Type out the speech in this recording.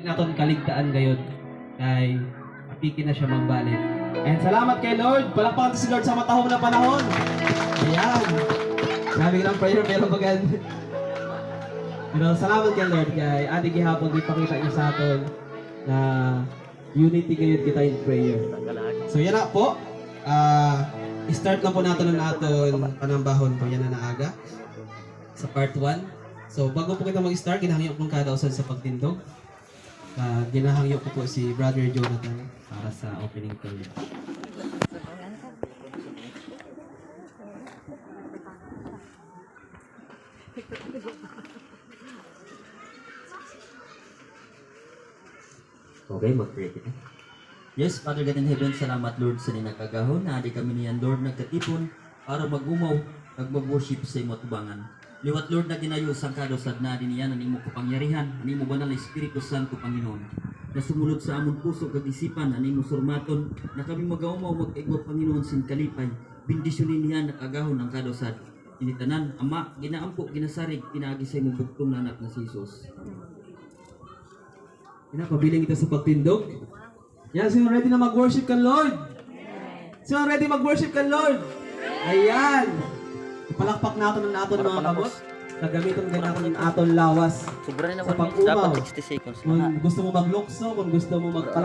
naton kaligtaan gayon kay apiki na siya magbalik. And salamat kay Lord. Palakpakan si Lord sa matahong na panahon. Ayan. Grabe ka ng prayer pero bagan. Pero salamat kay Lord kay adi gihapon ipakita niya sa aton na unity kayo kita in prayer. So yan na po. Start na po natin ang aton panambahon po yan na naaga sa part 1. So bago po kita mag-start, ginahangyo po kada usan sa pagtindog. Ginahangyo ko po si Brother Jonathan para sa opening prayer. Okay, mag-pray kita. Yes, Father God in heaven, salamat Lord sa ninakagahon na di kami niyan Lord nagkatipon para mag-umaw, nag-worship sa imo tubangan. Liwat Lord na ginayo sang kadosad na din niyan ang imo kapangyarihan, ang imo banal na Espiritu Santo Panginoon. Na sumulod sa amon puso kag isipan ang imo surmaton na kami mag-umaw mag-igwa Panginoon sin kalipay. Bendisyonin niya nakagahon ang kadosad. Initanan, Ama, ginaampo, ginasarig, pinaagi sa imong bugtong na anak na si Jesus. Pinapabiling kita sa pagtindog. Yan, sino ready na mag-worship kan Lord? Sino ready mag-worship kan Lord? Ayan! Ipalakpak natin ang aton mga kabot. Gagamitin ka natin ang aton lawas Sobra na sa naman. pag-umaw. Dapat 60 seconds. Kung gusto mo maglukso, kung gusto mo magpalakpak,